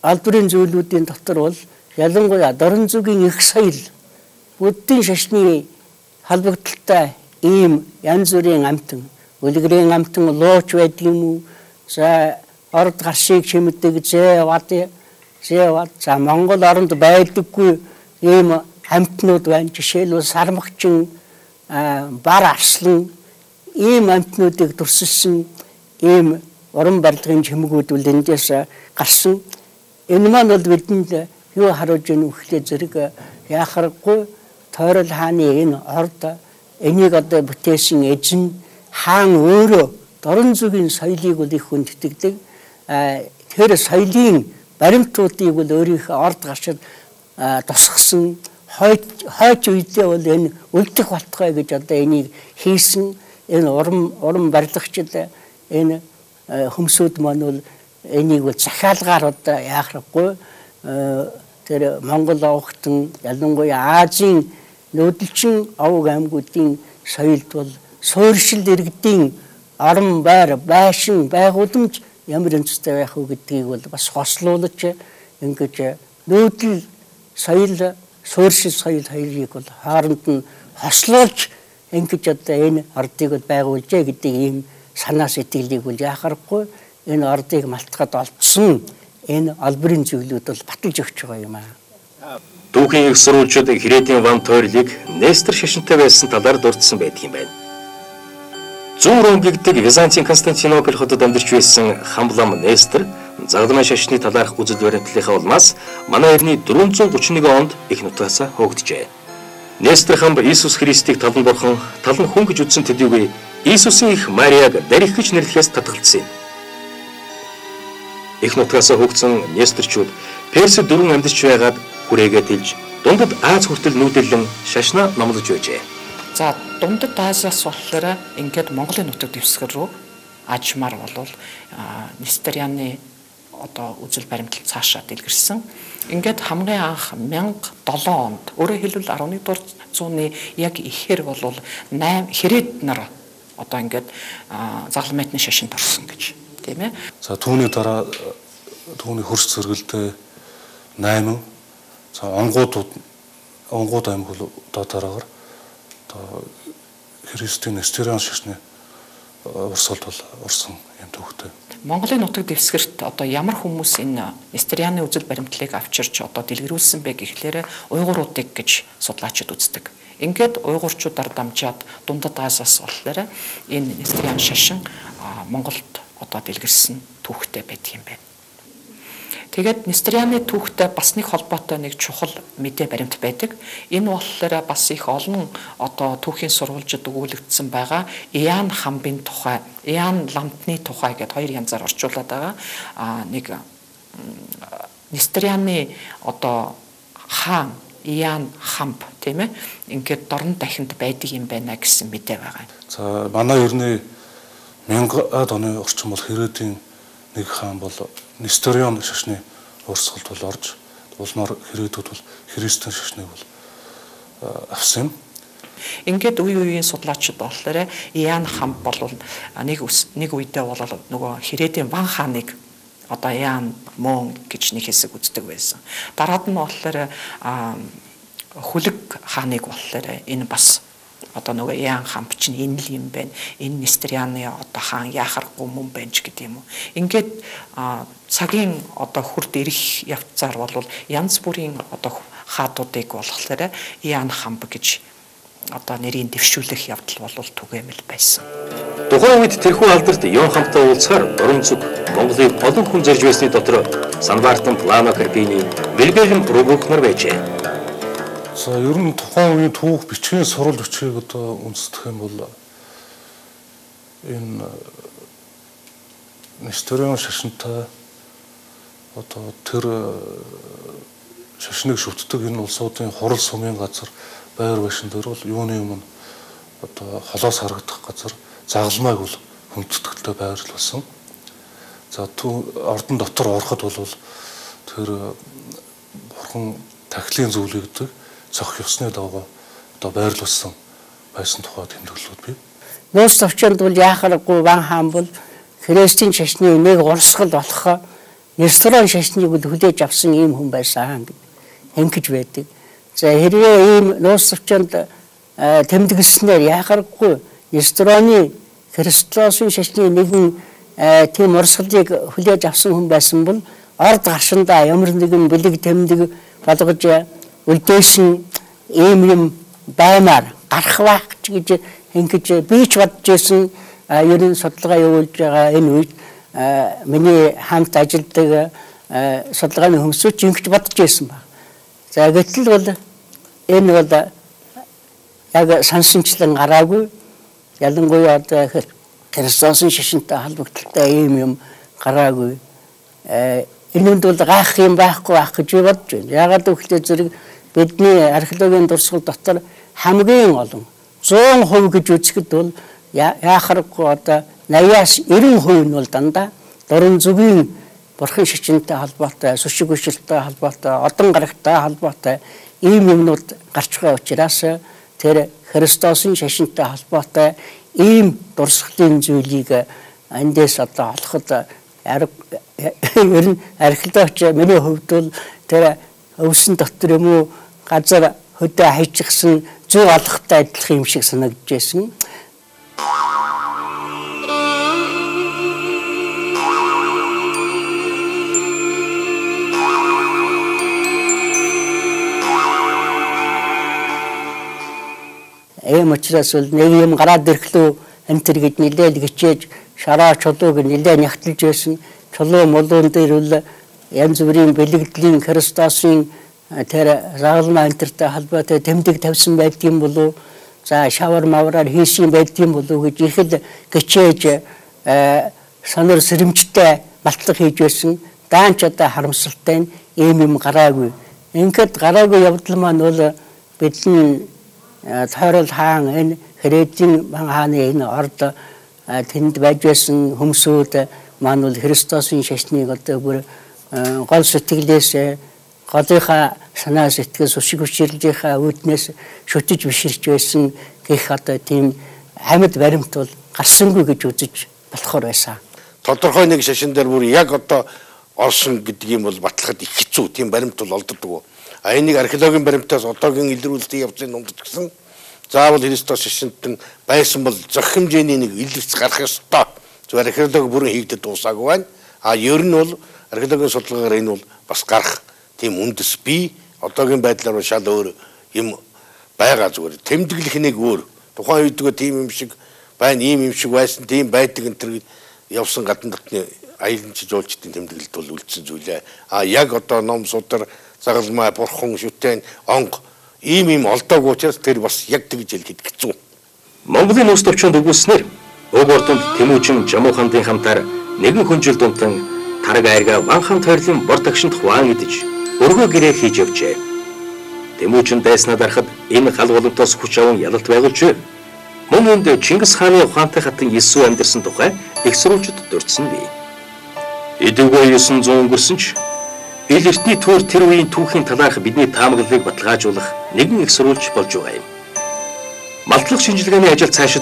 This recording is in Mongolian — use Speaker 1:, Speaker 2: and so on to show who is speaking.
Speaker 1: албарын зүйлүүдийн дотор бол ялангуяа дорн зүгийн их соёл буддийн шашны холбогдолтой ийм янз бүрийн амтан, үлгэрийн амтан лууч байдаг юм уу? За орд гаршийг чимдэг зэвад за Монгол оронд байдаггүй ийм амтнууд байна. Жишээлбэл сармагчин, бар арслан ийм амтнуудыг дурсалсан ийм уран барилгын чимгүүд бол эндээс гарсан. Энэ маань бол бидэнд юу харуулж байна вэ гэхлээр зэрэг яхахгүй тойрол хааны энэ орд энийг одоо бүтээсэн эзэн хаан өөрөө дорн зүгийн соёлыг бол их хүндэтгдэг. Тэр соёлын баримтуудыг бол өөрийнхөө орд гаршид тусгасан хойч үедээ бол энэ үлдэх болтгой гэж одоо энийг хийсэн. Энэ уран барилгачид энэ хүмүүсүүд маань бол энийг бол захиалгаар одоо яахрахгүй тэр Монгол овогтон ялангуяа Азийн нүүдэлчин овог аймагуудын соёлд бол суурьшил иргэдийн орон байр байшин байгууламж ямар өнцтэй байх вэ гэдгийг бол бас хослуулж ингэж нүүдэл соёл суурьшил соёл хоёрыг бол хооронд нь хослуулж ингэж одоо энэ ордыг бол байгуулжээ гэдэг ийм санаа сэтгэлийг бол яхахгүй энэ ордыг малтахад олдсон энэ албарын зүйлүүд бол баталж өгч байгаа юм аа.
Speaker 2: Дүүхийн их сурвалжууд Хэрээдийн ван тойрлыг Нестор шашинтай байсан талаар дурдсан байдаг юм байна. Зүүн Ром гэгдэг Византийн Константинополь хотод амьдарч байсан Хамлам Нестор Загламын шашны талаарх үзэл баримтлалынхаа улмаас манай эртний 431 онд их нутгаасаа хөөгдөжээ. Нестор хамб Иесус Христийг талан бурхан, талан хүн гэж үзсэн төдийгүй Иесусийн их Мариаг дарих гэж нэрлэхээс татгалцсан юм. Их нутгаасаа хөөгдсөн Несторчууд Персэд дөрвөн амьдарч байгаад хүрээгээ тэлж дундад Аз хүртэл нүүдэлэн шашнаа номлож байжээ.
Speaker 3: За дундад Азиас болохоор ингээд Монголын нутаг дэвсгэр рүү ажмаар болвол Несторианы одоо үзэл баримтлал цаашаа дэлгэрсэн. Ингээд хамгийн анх 1007 онд өөрөөр хэлбэл 11 дугаар зууны яг ихээр болвол 8 Хэрээд нар одоо ингээд Загламын шашинд орсон гэж тийм ээ.
Speaker 4: За түүний дараа түүний хөрс цэргэлдээ 8 за онгууд аймаг бол одоо дараагаар одоо Христийн Несториан шашны урсгалд бол орсон юм төвхтэй.
Speaker 3: Монголын нутаг дэвсгэрт одоо ямар хүмүүс энэ Несторианы үзэл баримтлалыг авчирч одоо дэлгэрүүлсэн бэ гэхлээр уйгуруудыг гэж судлаачид үздэг. Ингээд уйгурчуудаар дамжаад дундад Азиас болохоор энэ Несториан шашин Монголд одоо дэлгэрсэн түүхтэй байдаг юм байна. Тэгээд Несторианы түүхтэй бас нэг холбоотой нэг чухал мэдээ баримт байдаг. Энэ болохоор бас их олон одоо түүхийн сурвалжид өгүүлэгдсэн байгаа Иоанн хамбын тухай, Иоанн ламтны тухай гэдээ хоёр янзаар орчуулад байгаа. Нэг Несторианы одоо хаан Иоанн хамб тийм ээ. Ингээд дорн дахинд байдаг юм байна гэсэн мэдээ байгаа.
Speaker 4: За манай ерний 1000-аад оны орчим бол Хэрээдийн нэг хаан бол Несториан шашны урсгалд бол орж улмаар Хэрээдүүд бол Христийн шашныг бол авсан юм.
Speaker 3: Ингээд үеийн судлаачид болохоор Иоанн хамб бол нэг үедээ бол нөгөө Хэрээдийн ван хааныг одоо Иоанн мөн гэж нэг хэсэг үздэг байсан. Дараад нь болохоор Хүлэг хааныг болохоор энэ бас одоо нөгөө Иоанн хамб чинь энэ л юм байна. Энэ Несторианы одоо хаан яхахгүй мөн байна ч гэдэг юм уу. Ингээд цагийн одоо хурд ирэх явцаар бол янз бүрийн одоо хаадуудыг болохоор Иоанн хамб гэж одоо нэрийн дэвшүүлэх явдал бол түгээмэл байсан.
Speaker 2: Тухайн үед тэрхүү алдарт Иоанн хамбтай уулзахаар дорн зүг Монголыг олон хүн зорж байсны дотор Санбартан, Плано Карпини, Вильгельм Рубук нар байжээ.
Speaker 4: За ер нь тухайн үеийн түүх бичгийн сурвалж бичгийг одоо үндэслэх юм бол энэ Несториан шашинтай одоо тэр шашныг шүтдэг энэ улсуудын хурал сумын газар байр байшин дээр бол юуны өмнө одоо холоос харагдах газар Загламыг бол хүндэтгэлтэй байрлуулсан. За ордон дотор ороход бол тэр бурхан тахилын зүйлийг гэдэг цох ёсны дагуу одоо байрлуулсан байсан тухай тэмдэглэлүүд бий.
Speaker 1: Нууц төвчөнд бол яхахгүй ван хаан бол Христийн шашны нэг урсгал болох Ресторан шашныг хүлээж авсан ийм хүн байсан ингэж байдаг. За хэрвээ ийм нууцчонд тэмдэглэснээр яхаггүй рестораны Христосийн шашны нэгэн тийм урсгалыг хүлээж авсан хүн байсан бол орд гаршинда ямар нэгэн бэлэг тэмдэг болгож үлдээсэн ийм юм баймаар гарах байх гэж ингэж би ч бодож байсан. Ерөн судалгаа явуулж байгаа энэ үед миний хамт ажилладаг судалгааны хүмүүсч ингэж бодож байсан баг. За гэтэл бол энэ бол яг сансанчлан гараагүй. Ялангуяа одоо Христосийн шашинтай холбогдолтой ийм юм гараагүй. Энэнд бол гайх юм байхгүй байх гэж бодож байна. Яагаад гэвэл зэрэг бидний археологийн дурсгал дотор хамгийн олон 100% гэж үзэхэд бол яахаргүй одоо 80-90% нь бол дандаа дуран зүгийн бурхан шашинтай холбоотой, сүшиг хүчилтэй холбоотой, одон гарагтай холбоотой ийм юмнууд гарч байгаа учраас тэр Христосийн шашинтай холбоотой ийм дурсгалын зүйлийг эндээс одоо олоход ер нь археологч миний хувьд бол тэр өвсөн дотор юм уу газар хөдөө хайчихсан зөв олохтой адилхан юм шиг санагдаж байсан. Ийм учраас бол нэг юм гараад ирэхлүү энэ төр гэж нэлээд гिचээж шараа чулууг нэлээд нягтлж байсан. Чулуу молуун дээр бол янз бүрийн бэлэгдлийн Христосийн тэр загалмаа энтертэй холбоотой тэмдэг тавьсан байдгийн болов. За шавар мавраар хийсэн байдгийн болов гэж их л гिचээж сонор сэрэмжтэй балтлаг хийж байсан. Даанч одоо харамсалтай ийм юм гараагүй. Ингээд гараагүй явдал маань бол бидний Тойрол хаан энэ Христийн хааны энэ орд тэнд байж байсан хүмүүсүүд маань бол Христосийн шашныг одоо бүр гол сэтгэлээс голынхаа санаа сэтгэл сүшиг хүчирлийнхаа үүднээс шүтэж биширч байсан гэх одоо тийм амьд баримт бол гарсангүй гэж үзэж болохоор байсан.
Speaker 5: Тодорхой нэг шашин дээр бүр яг одоо орсон гэдэг юм бол батлахад их хэцүү тийм баримт бол олддог. А энийг археологийн баримтаас одоогийн илрүүлэлтийн явдлын номдод гэсэн заавал Христос шашинтан байсан бол зөх хэмжээний нэг илэрч гарах ёстой. Зүгээр археологи бүрэн хийгдэд дуусаагүй байна. А ер нь бол археологийн судалгаагаар энэ бол бас гарах тийм үндэс бий. Одоогийн байдлаар шал өөр юм байгаа зүгээр. Тэмдэглэх нэг өөр. Тухайн үедээ тийм юм шиг байна, ийм юм шиг байсан, тийм байдаг энэ төр явсан гадна дотны аялалч жуулчдын тэмдэглэлт бол үлдсэн зүйлээ. А яг одоо ном судар загалмай бурхан шүтэн онг ийм юм олдоогүй учраас тэр бас яг тэгж хэлэхэд хэцүү.
Speaker 2: Монголын улс төвчөнд өгүүлснээр Уг Ордонд Тэмүүжин Жамуухандын хамтаар нэгэн хүнжил дунтан тараг айрга Ван хаан тойрлын бор тагшинд хуан идэж өргөө гэрээ хийж явжээ. Тэмүүжин дайснаа дарахад энэ гал боломтоос хүч аван ялалт байгуулжээ. Мөн энд Чингис хааны ухаантай хатан Есүс амьдарсан тухай их сурвалжид дурдсан бий. Эдүгөө 900 өнгөрсөн ч ил эртний түүр тэр үеийн түүхийн талаарх бидний таамаглалыг баталгаажуулах нэгэн их сурвалж болж байгаа юм. Малтлах шинжилгээний ажил цаашид